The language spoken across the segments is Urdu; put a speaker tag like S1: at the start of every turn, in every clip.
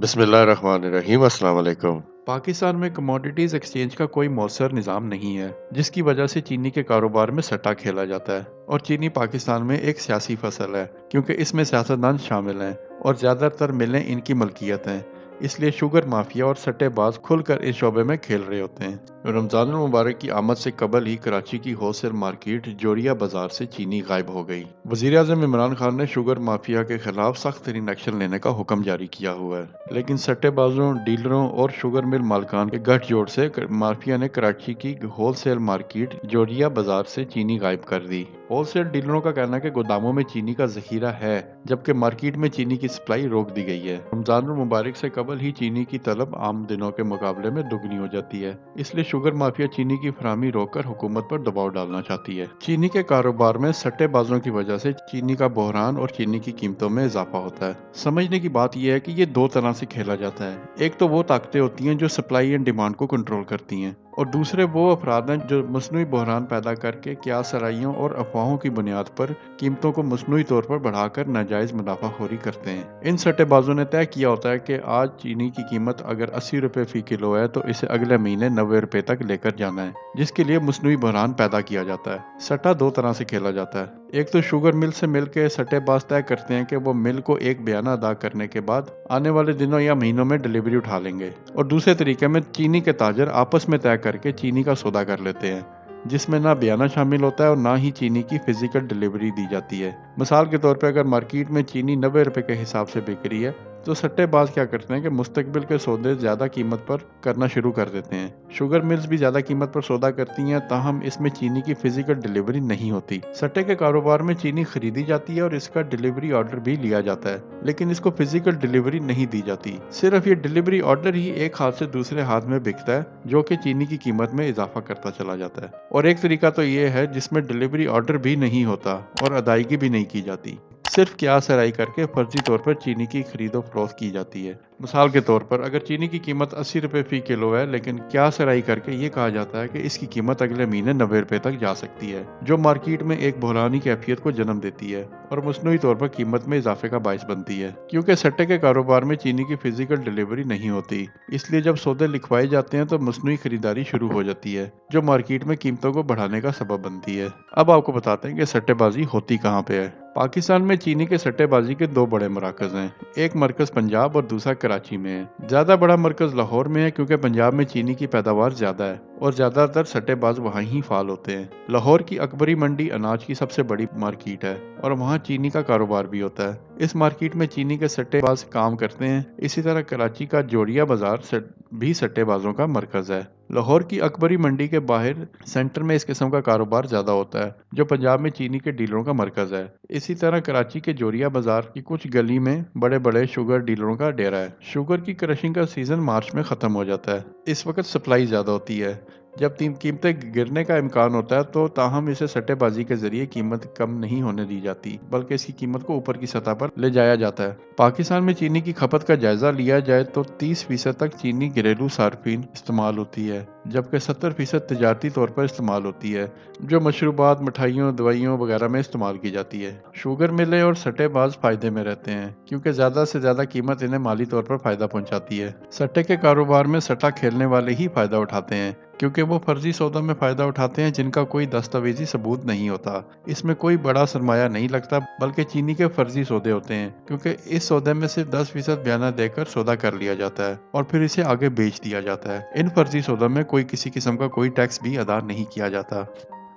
S1: بسم اللہ الرحمن الرحیم۔ السلام علیکم۔
S2: پاکستان میں کموڈیٹیز ایکسچینج کا کوئی مؤثر نظام نہیں ہے، جس کی وجہ سے چینی کے کاروبار میں سٹا کھیلا جاتا ہے، اور چینی پاکستان میں ایک سیاسی فصل ہے کیونکہ اس میں سیاستدان شامل ہیں اور زیادہ تر ملیں ان کی ملکیت ہیں۔ اس لیے شوگر مافیا اور سٹے باز کھل کر اس شعبے میں کھیل رہے ہوتے ہیں۔ رمضان المبارک کی آمد سے قبل ہی کراچی کی ہول سیل مارکیٹ جوریا بازار سے چینی غائب ہو گئی۔ وزیر اعظم عمران خان نے شوگر مافیا کے خلاف سخت ترین ایکشن لینے کا حکم جاری کیا ہوا ہے، لیکن سٹے بازوں، ڈیلروں اور شوگر مل مالکان کے گٹھ جوڑ سے مافیا نے کراچی کی ہول سیل مارکیٹ جوریا بازار سے چینی غائب کر دی۔ ہول سیل ڈیلروں کا کہنا ہے کہ گوداموں میں چینی کا ذخیرہ ہے، جبکہ مارکیٹ میں چینی کی سپلائی روک دی گئی ہے۔ رمضان المبارک سے قبل ہی چینی کی طلب عام دنوں کے مقابلے میں دگنی ہو جاتی ہے، اس لیے شوگر مافیا چینی کی فراہمی روک کر حکومت پر دباؤ ڈالنا چاہتی ہے۔ چینی کے کاروبار میں سٹے بازوں کی وجہ سے چینی کا بحران اور چینی کی قیمتوں میں اضافہ ہوتا ہے۔ سمجھنے کی بات یہ ہے کہ یہ دو طرح سے کھیلا جاتا ہے۔ ایک تو وہ طاقتیں ہوتی ہیں جو سپلائی اینڈ ڈیمانڈ کو کنٹرول کرتی ہیں، اور دوسرے وہ افراد ہیں جو مصنوعی بحران پیدا کر کے قیاس آرائیوں اور افواہوں کی بنیاد پر قیمتوں کو مصنوعی طور پر بڑھا کر ناجائز منافع خوری کرتے ہیں۔ ان سٹے بازوں نے طے کیا ہوتا ہے کہ آج چینی کی قیمت اگر 80 روپے فی کلو ہے تو اسے اگلے مہینے 90 روپے تک لے کر جانا ہے، جس کے لیے مصنوعی بحران پیدا کیا جاتا ہے۔ سٹا دو طرح سے کھیلا جاتا ہے۔ ایک تو شوگر مل سے مل کے سٹے باز طے کرتے ہیں کہ وہ مل کو ایک بیانہ ادا کرنے کے بعد آنے والے دنوں یا مہینوں میں ڈلیوری اٹھا لیں گے، اور دوسرے طریقے میں چینی کے تاجر آپس میں طے کر کے چینی کا سودا کر لیتے ہیں، جس میں نہ بیانہ شامل ہوتا ہے اور نہ ہی چینی کی فزیکل ڈلیوری دی جاتی ہے۔ مثال کے طور پہ اگر مارکیٹ میں چینی 90 روپے کے حساب سے بک رہی ہے تو سٹے باز کیا کرتے ہیں کہ مستقبل کے سودے زیادہ قیمت پر کرنا شروع کر دیتے ہیں۔ شوگر ملز بھی زیادہ قیمت پر سودا کرتی ہیں، تاہم اس میں چینی کی فزیکل ڈلیوری نہیں ہوتی۔ سٹے کے کاروبار میں چینی خریدی جاتی ہے اور اس کا ڈلیوری آرڈر بھی لیا جاتا ہے، لیکن اس کو فزیکل ڈلیوری نہیں دی جاتی۔ صرف یہ ڈلیوری آرڈر ہی ایک ہاتھ سے دوسرے ہاتھ میں بکتا ہے، جو کہ چینی کی قیمت میں اضافہ کرتا چلا جاتا ہے۔ اور ایک طریقہ تو یہ ہے جس میں ڈلیوری آرڈر بھی نہیں ہوتا اور ادائیگی بھی نہیں کی جاتی، صرف قیاس آرائی کر کے فرضی طور پر چینی کی خرید و فروخت کی جاتی ہے۔ مثال کے طور پر اگر چینی کی قیمت 80 روپے فی کلو ہے، لیکن قیاس آرائی کر کے یہ کہا جاتا ہے کہ اس کی قیمت اگلے مہینے 90 روپے تک جا سکتی ہے، جو مارکیٹ میں ایک بحرانی کیفیت کو جنم دیتی ہے اور مصنوعی طور پر قیمت میں اضافے کا باعث بنتی ہے۔ کیونکہ سٹے کے کاروبار میں چینی کی فزیکل ڈلیوری نہیں ہوتی، اس لیے جب سودے لکھوائے جاتے ہیں تو مصنوعی خریداری شروع ہو جاتی ہے، جو مارکیٹ میں قیمتوں کو بڑھانے کا سبب بنتی ہے۔ اب آپ کو بتاتے ہیں کہ سٹے بازی ہوتی کہاں پہ ہے۔ پاکستان میں چینی کے سٹے بازی کے دو بڑے مراکز ہیں، ایک مرکز پنجاب اور دوسرا کراچی میں ہے۔ زیادہ بڑا مرکز لاہور میں ہے کیونکہ پنجاب میں چینی کی پیداوار زیادہ ہے اور زیادہ تر سٹے باز وہاں ہی فعال ہوتے ہیں۔ لاہور کی اکبری منڈی اناج کی سب سے بڑی مارکیٹ ہے اور وہاں چینی کا کاروبار بھی ہوتا ہے۔ اس مارکیٹ میں چینی کے سٹے باز کام کرتے ہیں۔ اسی طرح کراچی کا جوریا بازار بھی سٹے بازوں کا مرکز ہے۔ لاہور کی اکبری منڈی کے باہر سینٹر میں اس قسم کا کاروبار زیادہ ہوتا ہے، جو پنجاب میں چینی کے ڈیلروں کا مرکز ہے۔ اسی طرح کراچی کے جوریا بازار کی کچھ گلی میں بڑے بڑے شوگر ڈیلروں کا ڈیرا ہے۔ شوگر کی کرشنگ کا سیزن مارچ میں ختم ہو جاتا ہے۔ اس وقت سپلائی زیادہ ہوتی ہے۔ جب قیمتیں گرنے کا امکان ہوتا ہے تو تاہم اسے سٹے بازی کے ذریعے قیمت کم نہیں ہونے دی جاتی، بلکہ اس کی قیمت کو اوپر کی سطح پر لے جایا جاتا ہے۔ پاکستان میں چینی کی کھپت کا جائزہ لیا جائے تو 30% تک چینی گھریلو صارفین استعمال ہوتی ہے، جبکہ 70% تجارتی طور پر استعمال ہوتی ہے، جو مشروبات، مٹھائیوں، دوائیوں وغیرہ میں استعمال کی جاتی ہے۔ شوگر ملیں اور سٹے باز فائدے میں رہتے ہیں کیونکہ زیادہ سے زیادہ قیمت انہیں مالی طور پر فائدہ پہنچاتی ہے۔ سٹے کے کاروبار میں سٹا کھیلنے والے ہی فائدہ اٹھاتے ہیں کیونکہ وہ فرضی سودوں میں فائدہ اٹھاتے ہیں جن کا کوئی دستاویزی ثبوت نہیں ہوتا۔ اس میں کوئی بڑا سرمایہ نہیں لگتا، بلکہ چینی کے فرضی سودے ہوتے ہیں کیونکہ اس سودے میں صرف 10% بیانہ دے کر سودا کر لیا جاتا ہے اور پھر اسے آگے بیچ دیا جاتا ہے۔ ان فرضی سودوں میں کوئی کسی قسم کا کوئی ٹیکس بھی ادا نہیں کیا جاتا۔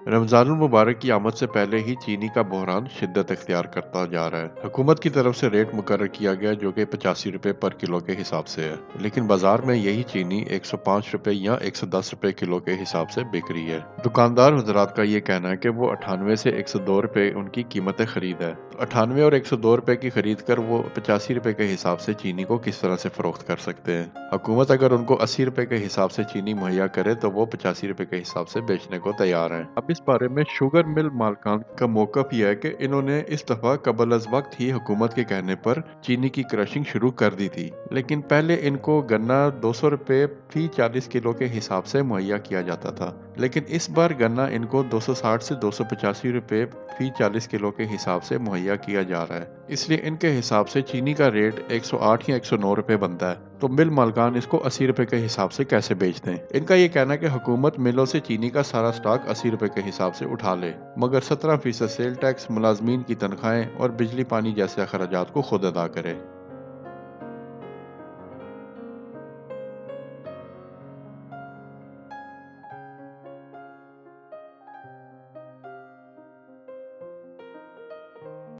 S2: رمضان المبارک کی آمد سے پہلے ہی چینی کا بحران شدت اختیار کرتا جا رہا ہے۔ حکومت کی طرف سے ریٹ مقرر کیا گیا جو کہ 85 روپے پر کلو کے حساب سے ہے، لیکن بازار میں یہی چینی 105 روپے یا 110 روپے کلو کے حساب سے بک رہی ہے۔ دکاندار حضرات کا یہ کہنا ہے کہ وہ 98 سے 102 روپے ان کی قیمت خرید ہے، تو 98 اور 102 روپے کی خرید کر وہ 85 روپے کے حساب سے چینی کو کس طرح سے فروخت کر سکتے ہیں۔ حکومت اگر ان کو 80 روپے کے حساب سے چینی مہیا کرے تو وہ 85 روپے کے حساب سے بیچنے کو تیار ہیں۔ اب اس بارے میں شوگر مل مالکان کا موقف یہ ہے کہ انہوں نے اس دفعہ قبل از وقت ہی حکومت کے کہنے پر چینی کی کرشنگ شروع کر دی تھی، لیکن پہلے ان کو گنا 200 روپے فی 40 کلو کے حساب سے مہیا کیا جاتا تھا، لیکن اس بار گنا ان کو 260 سے 285 روپے فی 40 کلو کے حساب سے مہیا کیا جا رہا ہے، اس لیے ان کے حساب سے چینی کا ریٹ 108 یا 109 روپے بنتا ہے، تو مل مالکان اس کو 80 روپے کے حساب سے کیسے بیچ دیں؟ ان کا یہ کہنا ہے کہ حکومت ملوں سے چینی کا سارا سٹاک 80 روپے کے حساب سے اٹھا لے، مگر 17% سیل ٹیکس، ملازمین کی تنخواہیں اور بجلی پانی جیسے اخراجات کو خود ادا کرے۔